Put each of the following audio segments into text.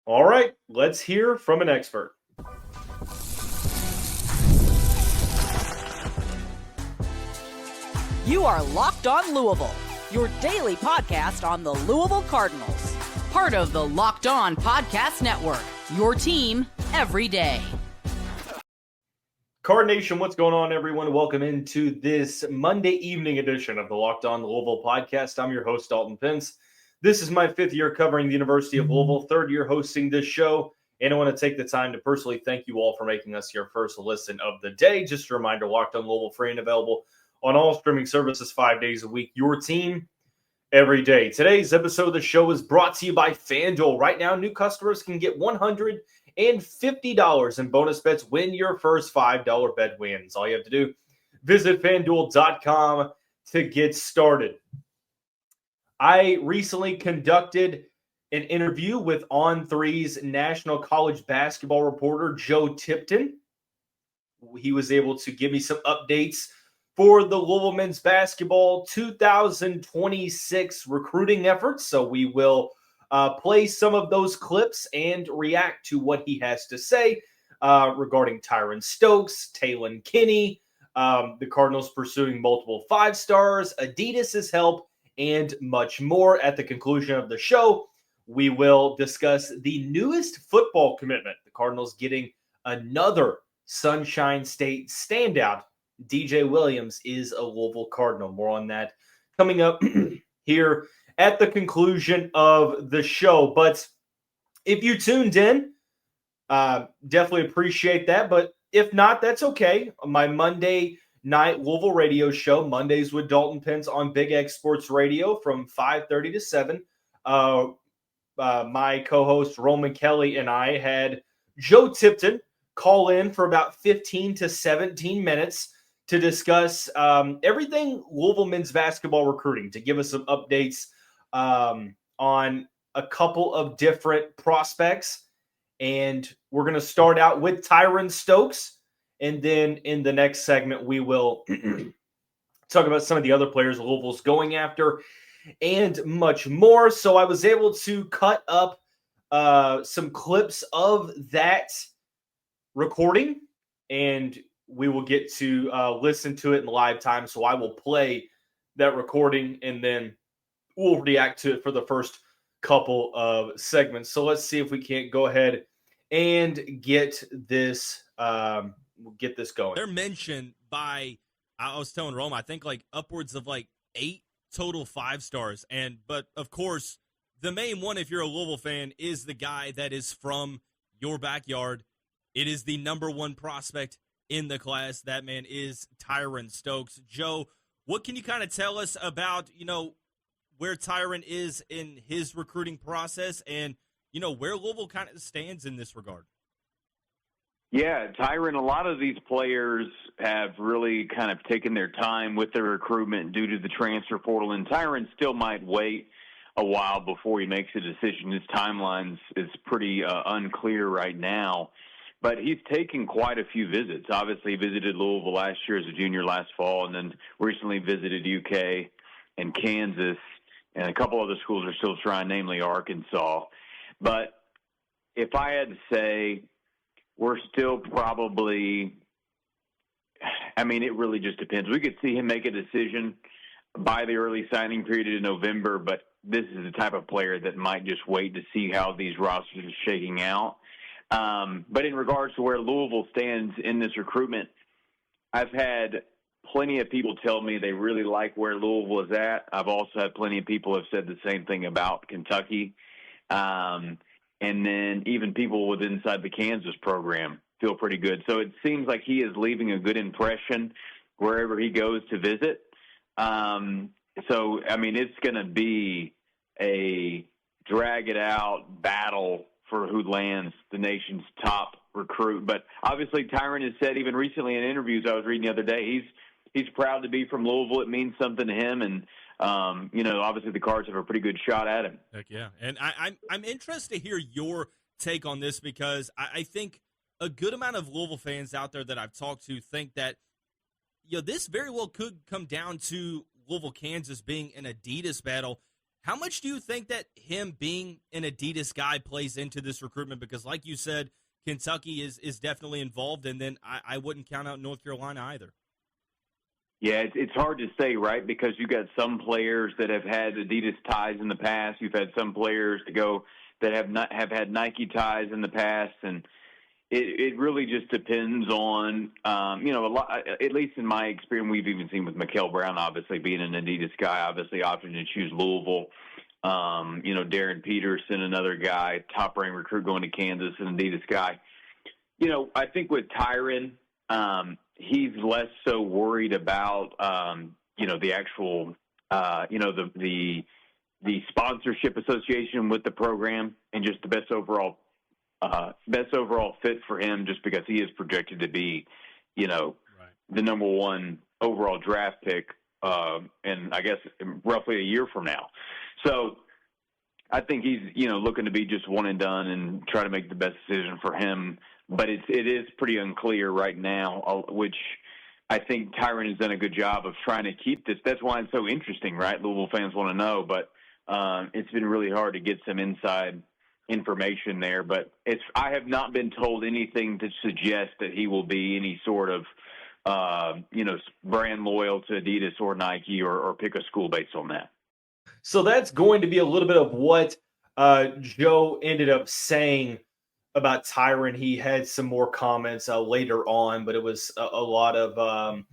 All right, let's hear from an expert. You are Locked On Louisville, your daily podcast on the Louisville Cardinals. Part of the Locked On Podcast Network, your team every day. Card Nation, what's going on, everyone? Welcome into this Monday evening edition of the Locked On Louisville podcast. I'm your host, Dalton Pence. This is my fifth year covering the University of Louisville, third year hosting this show, and I want to take the time to personally thank you all for making us your first listen of the day. Just a reminder, Locked On Louisville, free and available on all streaming services 5 days a week. Your team every day. Today's episode of the show is brought to you by FanDuel. Right now, new customers can get $150 in bonus bets when your first $5 bet wins. All you have to do, visit FanDuel.com to get started. I recently conducted an interview with On3's national college basketball reporter, Joe Tipton. He was able to give me some updates for the Louisville men's basketball 2026 recruiting efforts. So we will play some of those clips and react to what he has to say regarding Tyran Stokes, Taylen, Kinney, the Cardinals pursuing multiple 5-stars, Adidas's help, and much more. At the conclusion of the show, we will discuss the newest football commitment. The Cardinals getting another Sunshine State standout. DJ Williams is a Louisville Cardinal. More on that coming up here at the conclusion of the show. But if you tuned in, definitely appreciate that. But if not, that's okay. My Monday night Louisville radio show, Mondays with Dalton Pence on Big X Sports Radio from 5:30 to 7. My co-host Roman Kelly and I had Joe Tipton call in for about 15 to 17 minutes to discuss everything Louisville men's basketball recruiting, to give us some updates on a couple of different prospects. And we're going to start out with Tyran Stokes. And then in the next segment, we will talk about some of the other players Louisville's going after and much more. So I was able to cut up some clips of that recording, and we will get to listen to it in live time. So I will play that recording, and then we'll react to it for the first couple of segments. So let's see if we can't go ahead and get this going. They're mentioned by, I was telling Rome, I think like upwards of like 8 total 5-stars. But of course, the main one, if you're a Louisville fan, is the guy that is from your backyard. It is the number one prospect in the class. That man is Tyran Stokes. Joe, what can you kind of tell us about, where Tyran is in his recruiting process and, where Louisville kind of stands in this regard? Yeah, Tyran, a lot of these players have really kind of taken their time with their recruitment due to the transfer portal, and Tyran still might wait a while before he makes a decision. His timeline is pretty unclear right now, but he's taken quite a few visits. Obviously, he visited Louisville last year as a junior last fall, and then recently visited UK and Kansas, and a couple other schools are still trying, namely Arkansas. But if I had to say, we're still probably, it really just depends. We could see him make a decision by the early signing period in November, but this is the type of player that might just wait to see how these rosters are shaking out. But in regards to where Louisville stands in this recruitment, I've had plenty of people tell me they really like where Louisville is at. I've also had plenty of people have said the same thing about Kentucky. And then even people with inside the Kansas program feel pretty good. So it seems like he is leaving a good impression wherever he goes to visit. It's going to be a drag-it-out battle for who lands the nation's top recruit. But obviously Tyran has said even recently in interviews I was reading the other day, he's proud to be from Louisville. It means something to him, and obviously the Cards have a pretty good shot at him. Heck yeah. And I'm interested to hear your take on this, because I think a good amount of Louisville fans out there that I've talked to think that, this very well could come down to Louisville, Kansas being an Adidas battle. How much do you think that him being an Adidas guy plays into this recruitment? Because like you said, Kentucky is definitely involved, and then I wouldn't count out North Carolina either. Yeah, it's hard to say, right? Because you got some players that have had Adidas ties in the past. You've had some players that have had Nike ties in the past, and it really just depends on a lot. At least in my experience, we've even seen with Mikael Brown, obviously being an Adidas guy, obviously opting to choose Louisville. Darren Peterson, another guy, top-ranked recruit going to Kansas, an Adidas guy. I think with Tyran, he's less so worried about, the actual, the sponsorship association with the program and just the best overall fit for him, just because he is projected to be, the number one overall draft pick, and I guess roughly a year from now. So I think he's, looking to be just one and done and try to make the best decision for him. But it is pretty unclear right now, which I think Tyran has done a good job of trying to keep this. That's why it's so interesting, right? Louisville fans want to know, but it's been really hard to get some inside information there. But I have not been told anything to suggest that he will be any sort of, brand loyal to Adidas or Nike or pick a school based on that. So that's going to be a little bit of what Joe ended up saying about Tyran. He had some more comments later on, but it was a lot of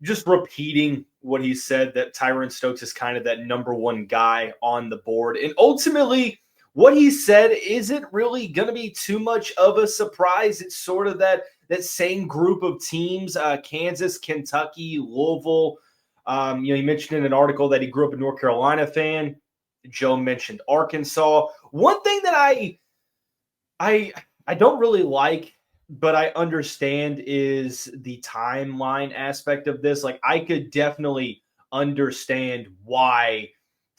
just repeating what he said, that Tyran Stokes is kind of that number one guy on the board. And ultimately, what he said isn't really going to be too much of a surprise. It's sort of that same group of teams, Kansas, Kentucky, Louisville. He mentioned in an article that he grew up a North Carolina fan. Joe mentioned Arkansas. One thing that I don't really like, but I understand, is the timeline aspect of this. Like, I could definitely understand why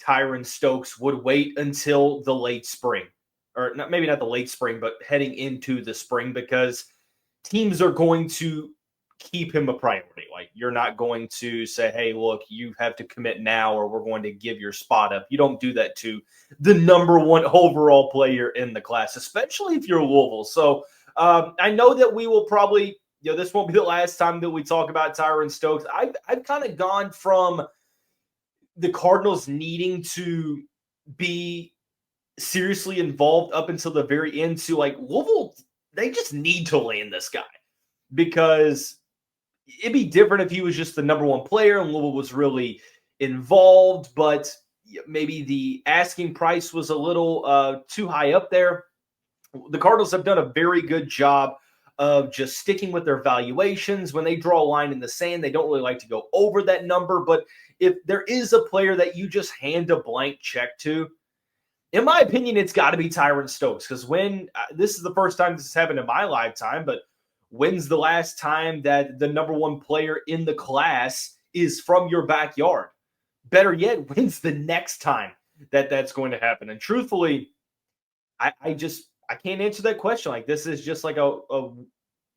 Tyran Stokes would wait until the late spring, or maybe not the late spring, but heading into the spring, because teams are going to keep him a priority. Like, you're not going to say, hey, look, you have to commit now or we're going to give your spot up. You don't do that to the number one overall player in the class, especially if you're Louisville. So I know that we will probably, this won't be the last time that we talk about Tyran Stokes. I've kind of gone from the Cardinals needing to be seriously involved up until the very end to, like, Louisville, they just need to land this guy, because it'd be different if he was just the number one player and Louisville was really involved, but maybe the asking price was a little too high up there. The Cardinals have done a very good job of just sticking with their valuations. When they draw a line in the sand, they don't really like to go over that number. But if there is a player that you just hand a blank check to, in my opinion, it's got to be Tyran Stokes. Because when this is the first time this has happened in my lifetime, but when's the last time that the number one player in the class is from your backyard? Better yet, when's the next time that that's going to happen? And truthfully, I can't answer that question. Like, this is just like a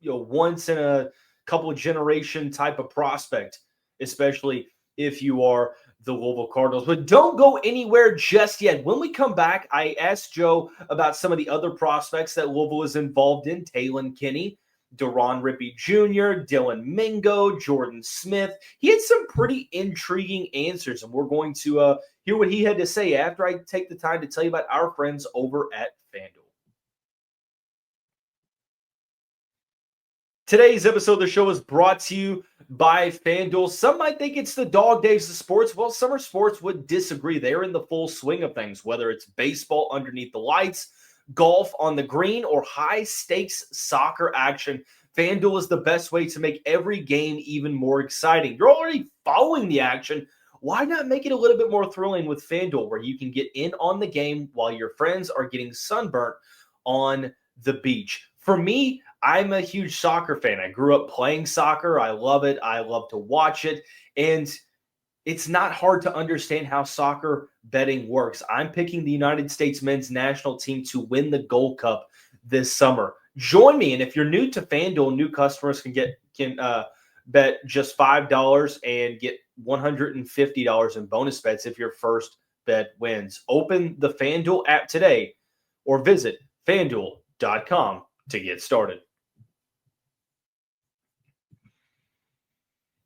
once in a couple of generation type of prospect, especially if you are the Louisville Cardinals. But don't go anywhere just yet. When we come back, I asked Joe about some of the other prospects that Louisville is involved in: Taylen, Kinney, Deron, Rippey Jr., Dylan Mingo, Jordan Smith. He had some pretty intriguing answers, and we're going to hear what he had to say after I take the time to tell you about our friends over at FanDuel. Today's episode of the show is brought to you by FanDuel. Some might think it's the dog days of sports. Well, summer sports would disagree. They're in the full swing of things, whether it's baseball underneath the lights, golf on the green, or high-stakes soccer action. FanDuel is the best way to make every game even more exciting. You're already following the action. Why not make it a little bit more thrilling with FanDuel, where you can get in on the game while your friends are getting sunburnt on the beach? For me, I'm a huge soccer fan. I grew up playing soccer. I love it. I love to watch it. And it's not hard to understand how soccer betting works. I'm picking the United States men's national team to win the Gold Cup this summer. Join me. And if you're new to FanDuel, new customers can bet just $5 and get $150 in bonus bets if your first bet wins. Open the FanDuel app today or visit FanDuel.com to get started.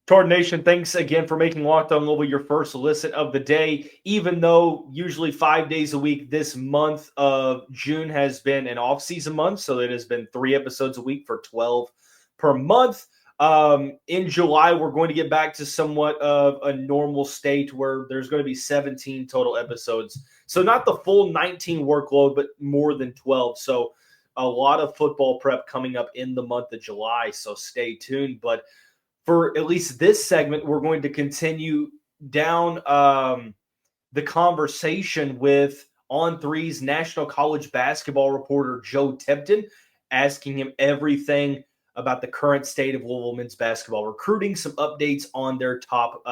Card Nation, thanks again for making Locked On Louisville your first listen of the day. Even though usually 5 days a week, this month of June has been an off-season month, so it has been 3 episodes a week for 12 per month. In July, we're going to get back to somewhat of a normal state where there's going to be 17 total episodes. So not the full 19 workload, but more than 12. So a lot of football prep coming up in the month of July, so stay tuned. But for at least this segment, we're going to continue down the conversation with On3's National College Basketball reporter Joe Tipton, asking him everything about the current state of Louisville men's basketball recruiting, some updates on their top,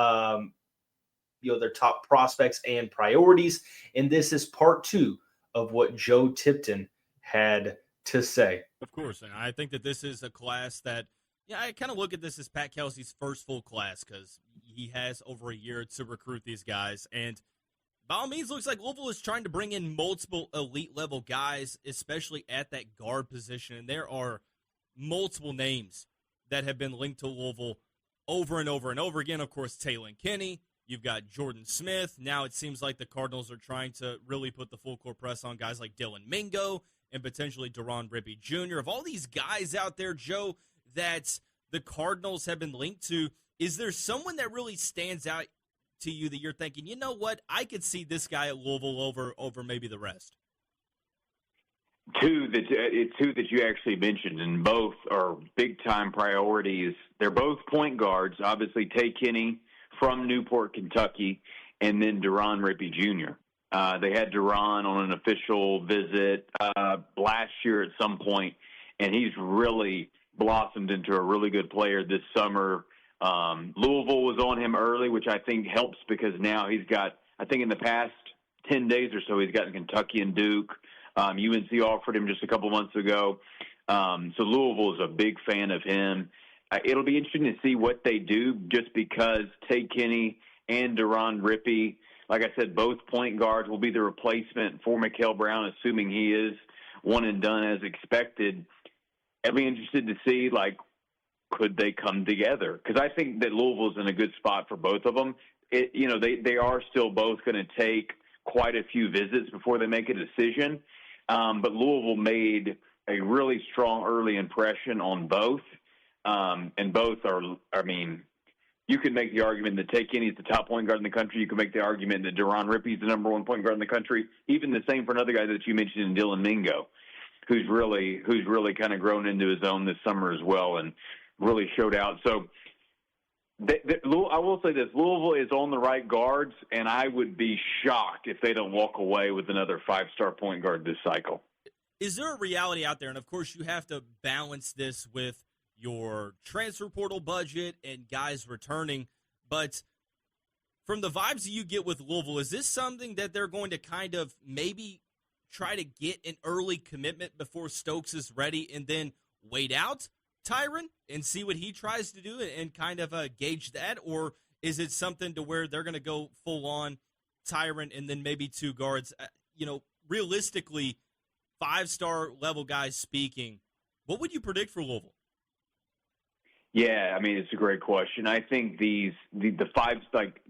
their top prospects and priorities. And this is part 2 of what Joe Tipton had to say. Of course, and I think that this is a class that, I kind of look at this as Pat Kelsey's first full class because he has over a year to recruit these guys. And by all means, looks like Louisville is trying to bring in multiple elite-level guys, especially at that guard position. And there are multiple names that have been linked to Louisville over and over and over again. Of course, Taylen Kinney. You've got Jordan Smith. Now it seems like the Cardinals are trying to really put the full court press on guys like Dylan Mingo and potentially Deron Rippey Jr. Of all these guys out there, Joe, that the Cardinals have been linked to, is there someone that really stands out to you that you're thinking, you know what, I could see this guy at Louisville over maybe the rest? Two that you actually mentioned, and both are big-time priorities. They're both point guards, obviously Tay Kinney from Newport, Kentucky, and then Deron Rippey Jr. They had Deron on an official visit last year at some point, and he's really blossomed into a really good player this summer. Louisville was on him early, which I think helps because now he's got, I think in the past 10 days or so, he's gotten Kentucky and Duke. UNC offered him just a couple months ago. So Louisville is a big fan of him. It'll be interesting to see what they do just because Tay Kinney and Deron Rippey, like I said, both point guards will be the replacement for Mikael Brown, assuming he is one and done as expected. I'd be interested to see, could they come together? Because I think that Louisville's in a good spot for both of them. They are still both going to take quite a few visits before they make a decision. But Louisville made a really strong early impression on both. And both are, you can make the argument that Tay Kinney is the top point guard in the country. You can make the argument that Deron Rippey is the number 1 point guard in the country. Even the same for another guy that you mentioned in Dylan Mingo, who's really kind of grown into his own this summer as well and really showed out. So I will say this, Louisville is on the right guards, and I would be shocked if they don't walk away with another 5-star point guard this cycle. Is there a reality out there, and of course you have to balance this with your transfer portal budget and guys returning, but from the vibes you get with Louisville, is this something that they're going to kind of maybe try to get an early commitment before Stokes is ready and then wait out Tyran and see what he tries to do and kind of gauge that? Or is it something to where they're going to go full on Tyran and then maybe 2 guards? Realistically, 5-star level guys speaking, what would you predict for Louisville? Yeah, it's a great question. I think the 5,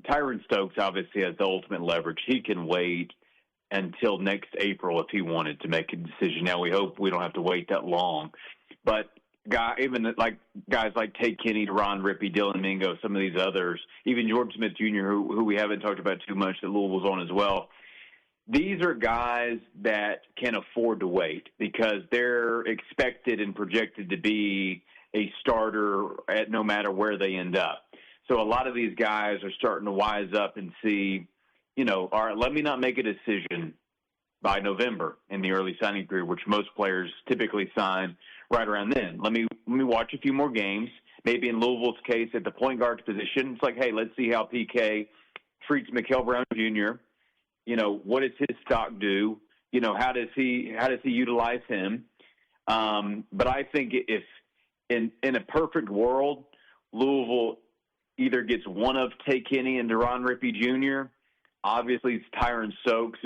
Tyran Stokes obviously has the ultimate leverage. He can wait until next April if he wanted to make a decision. Now, we hope we don't have to wait that long. But guys like Tay Kinney, Deron Rippey, Dylan Mingo, some of these others, even Jordan Smith Jr., who we haven't talked about too much, that Louisville's on as well, these are guys that can afford to wait because they're expected and projected to be a starter at no matter where they end up. So a lot of these guys are starting to wise up and see, all right, let me not make a decision by November in the early signing period, which most players typically sign right around then. Let me watch a few more games. Maybe in Louisville's case at the point guard position, it's like, hey, let's see how PK treats Mikael Brown Jr. What does his stock do? How does he utilize him? But I think if in a perfect world, Louisville either gets one of Tay Kinney and Deron Rippey Jr. Obviously, Tyran Stokes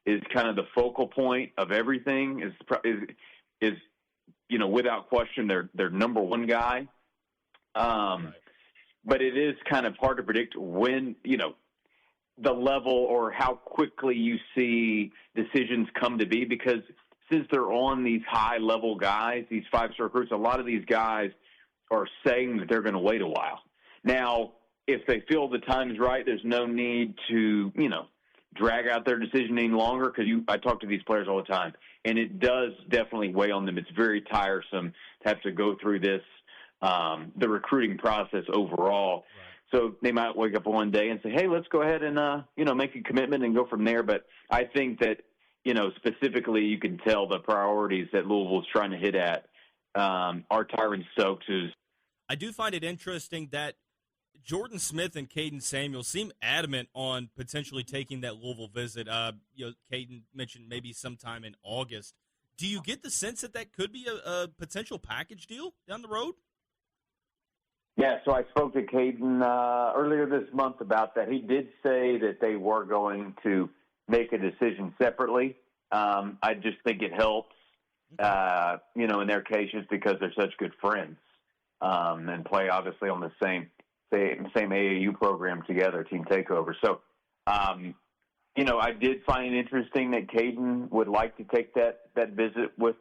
is kind of the focal point of everything. Is without question their number one guy. Right. But it is kind of hard to predict when the level or how quickly you see decisions come to be, because since they're on these high-level guys, these five-star recruits, a lot of these guys are saying that they're going to wait a while. Now, if they feel the time is right, there's no need to, drag out their decision any longer, because I talk to these players all the time, and it does definitely weigh on them. It's very tiresome to have to go through this, the recruiting process overall. Right. So they might wake up one day and say, hey, let's go ahead and, make a commitment and go from there. But I think that, specifically you can tell the priorities that Louisville's trying to hit at are Tyran Stokes. I do find it interesting that Jordan Smith and Caden Samuel seem adamant on potentially taking that Louisville visit. Caden mentioned maybe sometime in August. Do you get the sense that could be a potential package deal down the road? Yeah, so I spoke to Caden earlier this month about that. He did say that they were going to make a decision separately. I just think it helps, in their case, just because they're such good friends and play obviously on the same AAU program together, Team Takeover. So, I did find it interesting that Caden would like to take that visit with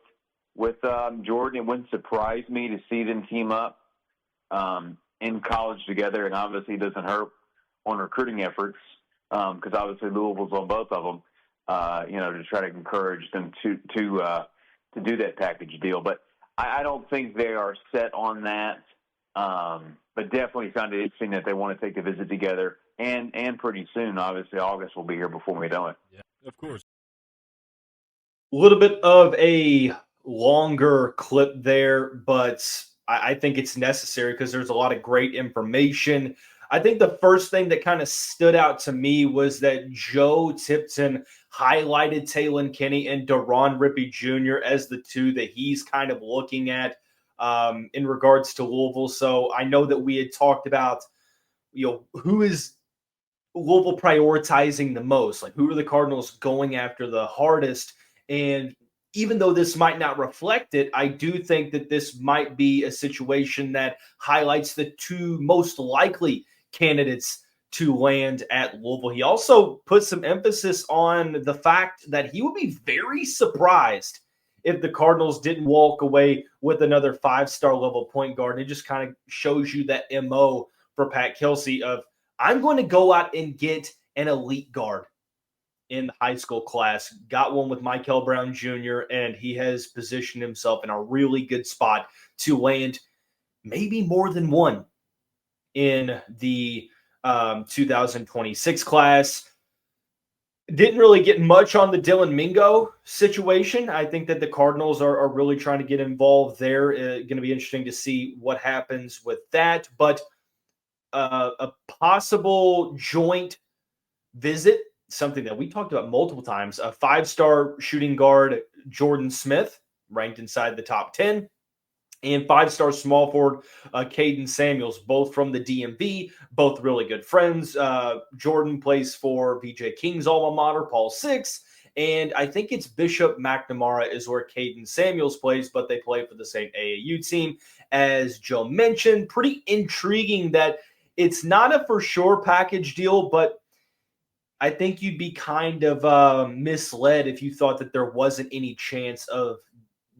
Jordan. It wouldn't surprise me to see them team up in college together, and obviously it doesn't hurt on recruiting efforts because obviously Louisville's on both of them, to try to encourage them to do that package deal. But I don't think they are set on that, but definitely found it interesting that they want to take the visit together, and pretty soon, obviously August will be here before we know it. Yeah, of course. A little bit of a longer clip there, but I think it's necessary because there's a lot of great information. I think the first thing that kind of stood out to me was that Joe Tipton highlighted Taylen Kinney and Deron Rippey Jr. as the two that he's kind of looking at in regards to Louisville. So I know that we had talked about, who is Louisville prioritizing the most? Like, who are the Cardinals going after the hardest? And even though this might not reflect it, I do think that this might be a situation that highlights the two most likely candidates to land at Louisville. He also put some emphasis on the fact that he would be very surprised if the Cardinals didn't walk away with another five-star level point guard. It just kind of shows you that MO for Pat Kelsey of, I'm going to go out and get an elite guard in the high school class. Got one with Michael Brown Jr., and he has positioned himself in a really good spot to land maybe more than one in the 2026 class. Didn't really get much on the Dylan Mingo situation. I think that the Cardinals are really trying to get involved there. Going to be interesting to see what happens with that. But a possible joint visit, something that we talked about multiple times, a five-star shooting guard, Jordan Smith, ranked inside the top 10, and five-star small forward, Caden Samuels, both from the DMV, both really good friends. Jordan plays for VJ King's alma mater, Paul Six, and I think it's Bishop McNamara is where Caden Samuels plays, but they play for the same AAU team. As Joe mentioned, pretty intriguing that it's not a for sure package deal, but I think you'd be kind of misled if you thought that there wasn't any chance of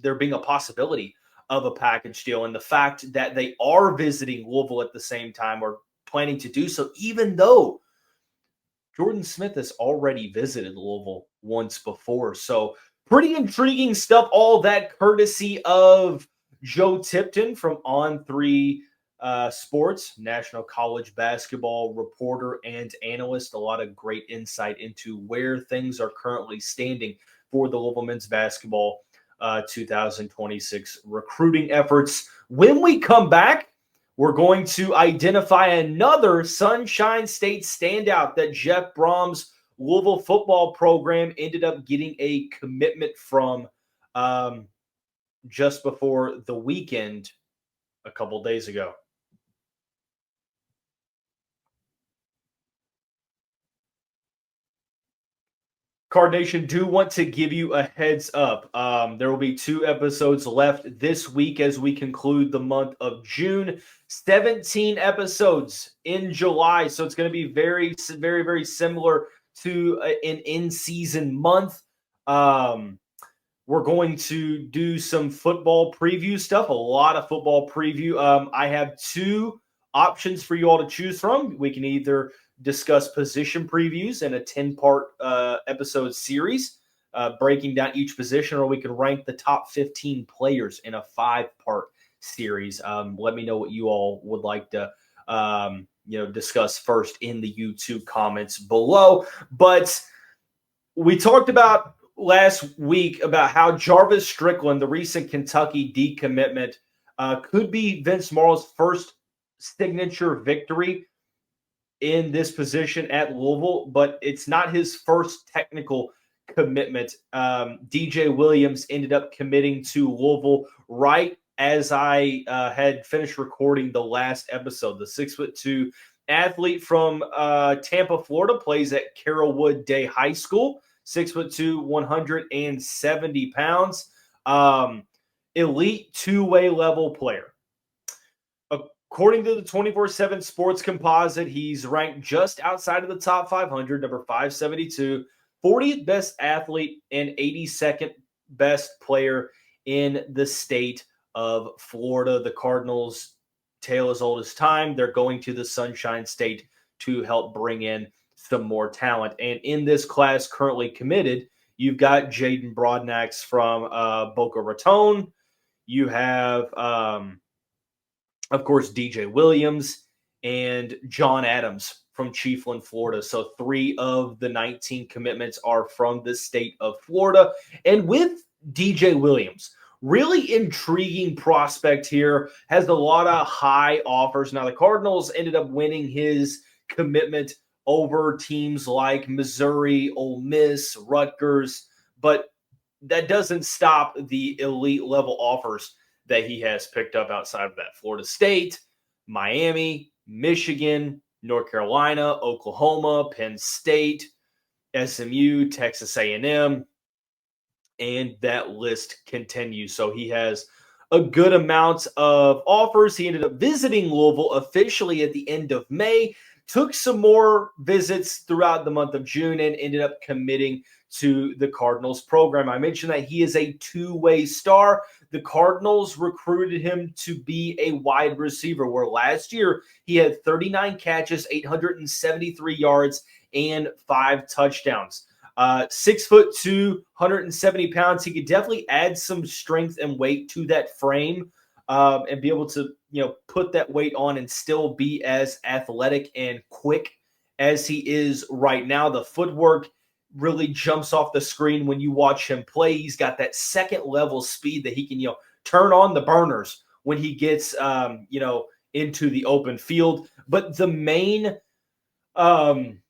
there being a possibility of a package deal. And the fact that they are visiting Louisville at the same time or planning to do so, even though Jordan Smith has already visited Louisville once before. So pretty intriguing stuff. All that courtesy of Joe Tipton from On3's Sports, national college basketball reporter and analyst. A lot of great insight into where things are currently standing for the Louisville men's basketball 2026 recruiting efforts. When we come back, we're going to identify another Sunshine State standout that Jeff Brom's Louisville football program ended up getting a commitment from just before the weekend a couple days ago. Card Nation, do want to give you a heads up. There will be 2 episodes left this week as we conclude the month of June. 17 episodes in July, so it's going to be very, very, very similar to an in-season month. We're going to do some football preview stuff, a lot of football preview. I have 2 options for you all to choose from. We can either discuss position previews in a 10-part episode series, breaking down each position, or we can rank the top 15 players in a 5-part series. Let me know what you all would like to discuss first in the YouTube comments below. But we talked about last week about how Jarvis Strickland, the recent Kentucky decommitment, could be Vince Marlow's first signature victory in this position at Louisville, but it's not his first technical commitment. DJ Williams ended up committing to Louisville right as I had finished recording the last episode. The 6'2" athlete from Tampa, Florida, plays at Carrollwood Day High School. 6'2", 170 pounds. Elite two-way level player. According to the 24/7 Sports Composite, he's ranked just outside of the top 500, number 572, 40th best athlete and 82nd best player in the state of Florida. The Cardinals, tale as old as time, they're going to the Sunshine State to help bring in some more talent. And in this class currently committed, you've got Jaden Broadnax from Boca Raton. You have of course, DJ Williams and John Adams from Chiefland, Florida. So 3 of the 19 commitments are from the state of Florida. And with DJ Williams, really intriguing prospect here, has a lot of high offers. Now, the Cardinals ended up winning his commitment over teams like Missouri, Ole Miss, Rutgers, but that doesn't stop the elite level offers that he has picked up outside of that. Florida State, Miami, Michigan, North Carolina, Oklahoma, Penn State, SMU, Texas A&M, and that list continues. So he has a good amount of offers. He ended up visiting Louisville officially at the end of May, took some more visits throughout the month of June, and ended up committing to the Cardinals program. I mentioned that he is a two-way star. The Cardinals recruited him to be a wide receiver, where last year he had 39 catches, 873 yards, and 5 touchdowns. 6'2", 170 pounds. He could definitely add some strength and weight to that frame and be able to, put that weight on and still be as athletic and quick as he is right now. The footwork really jumps off the screen when you watch him play. He's got that second level speed that he can, turn on the burners when he gets, into the open field. But the main thing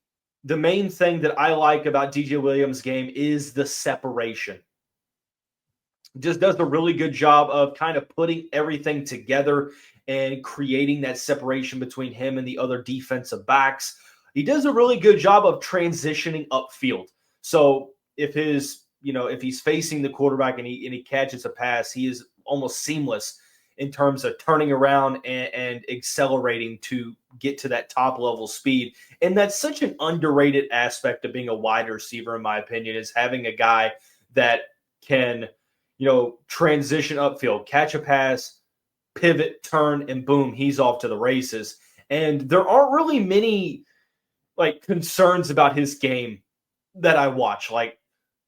that I like about DJ Williams' game is the separation. Just does a really good job of kind of putting everything together and creating that separation between him and the other defensive backs. He does a really good job of transitioning upfield. So if he's facing the quarterback and he catches a pass, he is almost seamless in terms of turning around and accelerating to get to that top level speed. And that's such an underrated aspect of being a wide receiver, in my opinion, is having a guy that can, transition upfield, catch a pass, pivot, turn, and boom, he's off to the races. And there aren't really many concerns about his game that I watch.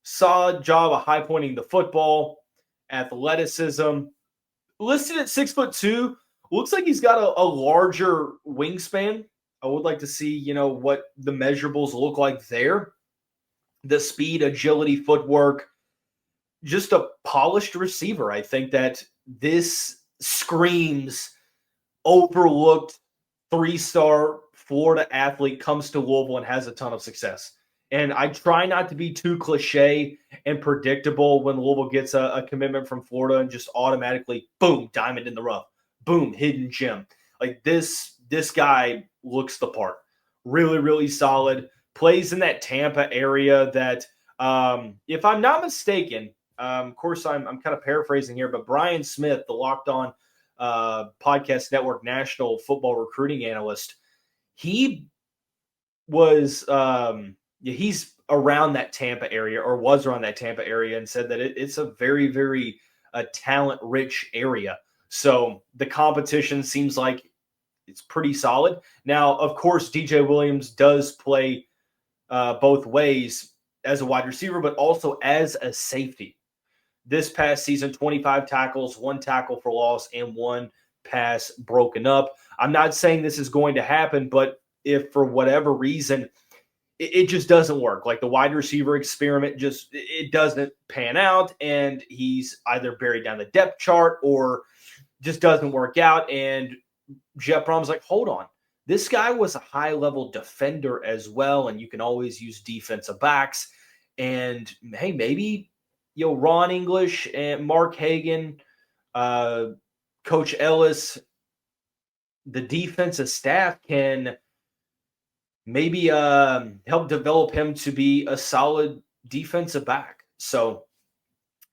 Solid job of high pointing the football, athleticism. Listed at 6'2", looks like he's got a larger wingspan. I would like to see, what the measurables look like there. The speed, agility, footwork, just a polished receiver. I think that this screams overlooked 3-star Florida athlete comes to Louisville and has a ton of success. And I try not to be too cliche and predictable when Louisville gets a commitment from Florida and just automatically, boom, diamond in the rough, boom, hidden gem. This guy looks the part. Really, really solid. Plays in that Tampa area that If I'm not mistaken, of course, I'm kind of paraphrasing here, but Brian Smith, the Locked On Podcast Network National Football Recruiting Analyst, he was he's around that Tampa area, or was around that Tampa area, and said that it's a very, very talent-rich area. So the competition seems like it's pretty solid. Now, of course, DJ Williams does play both ways as a wide receiver, but also as a safety. This past season, 25 tackles, 1 tackle for loss, and 1 pass broken up. I'm not saying this is going to happen, but if for whatever reason it just doesn't work, like the wide receiver experiment it doesn't pan out, and he's either buried down the depth chart or just doesn't work out, and Jeff Brom's like, hold on, this guy was a high-level defender as well, and you can always use defensive backs. And, hey, maybe, Ron English and Mark Hagan, Coach Ellis, the defensive staff can maybe help develop him to be a solid defensive back. So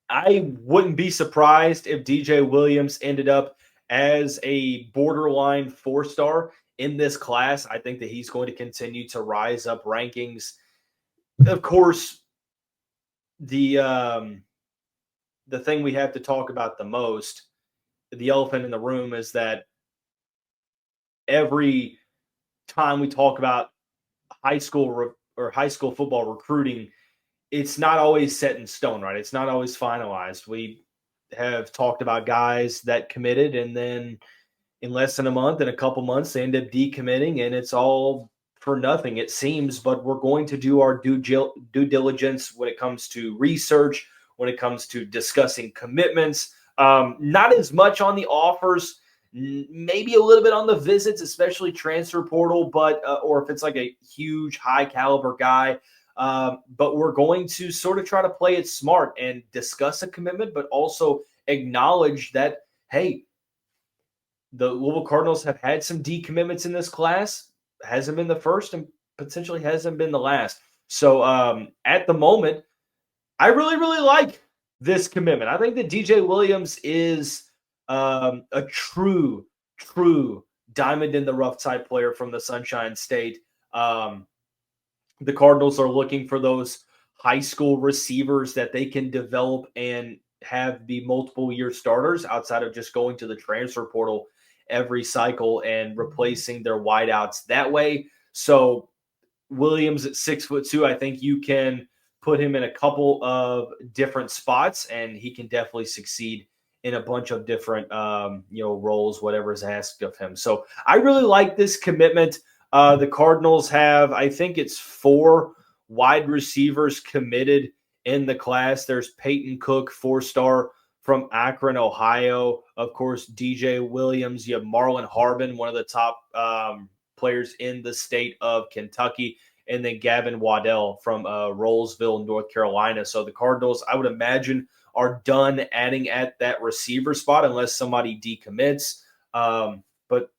I wouldn't be surprised if DJ Williams ended up as a borderline 4-star in this class. I think that he's going to continue to rise up rankings. Of course, the thing we have to talk about the most, the elephant in the room, is that every time we talk about high school football recruiting, it's not always set in stone, right? It's not always finalized. We have talked about guys that committed, and then in less than a month, in a couple months, they end up decommitting, and it's all for nothing, it seems. But we're going to do our due diligence when it comes to research, when it comes to discussing commitments. Not as much on the offers, maybe a little bit on the visits, especially transfer portal, but or if it's like a huge high caliber guy. But we're going to sort of try to play it smart and discuss a commitment, but also acknowledge that, hey, the Louisville Cardinals have had some decommitments in this class. Hasn't been the first and potentially hasn't been the last. So at the moment, I really, really like this commitment. I think that DJ Williams is a true diamond in the rough type player from the Sunshine State. The Cardinals are looking for those high school receivers that they can develop and have be multiple year starters outside of just going to the transfer portal every cycle and replacing their wideouts that way. So Williams at 6'2", I think you can put him in a couple of different spots, and he can definitely succeed in a bunch of different roles, whatever is asked of him. So I really like this commitment. The Cardinals have, I think it's 4 wide receivers committed in the class. There's Peyton Cook, 4-star from Akron, Ohio. Of course, DJ Williams. You have Marlon Harbin, one of the top players in the state of Kentucky. And then Gavin Waddell from Rolesville, North Carolina. So the Cardinals, I would imagine, are done adding at that receiver spot unless somebody decommits. But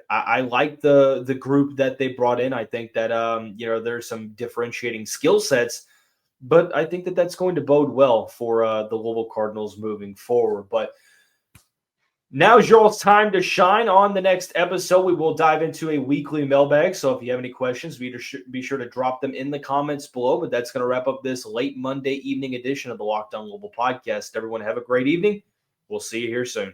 I like the group that they brought in. I think that there's some differentiating skill sets, but I think that that's going to bode well for the Louisville Cardinals moving forward. But now is your time to shine. On the next episode, we will dive into a weekly mailbag. So if you have any questions, be sure to drop them in the comments below. But that's going to wrap up this late Monday evening edition of the Locked On Louisville podcast. Everyone have a great evening. We'll see you here soon.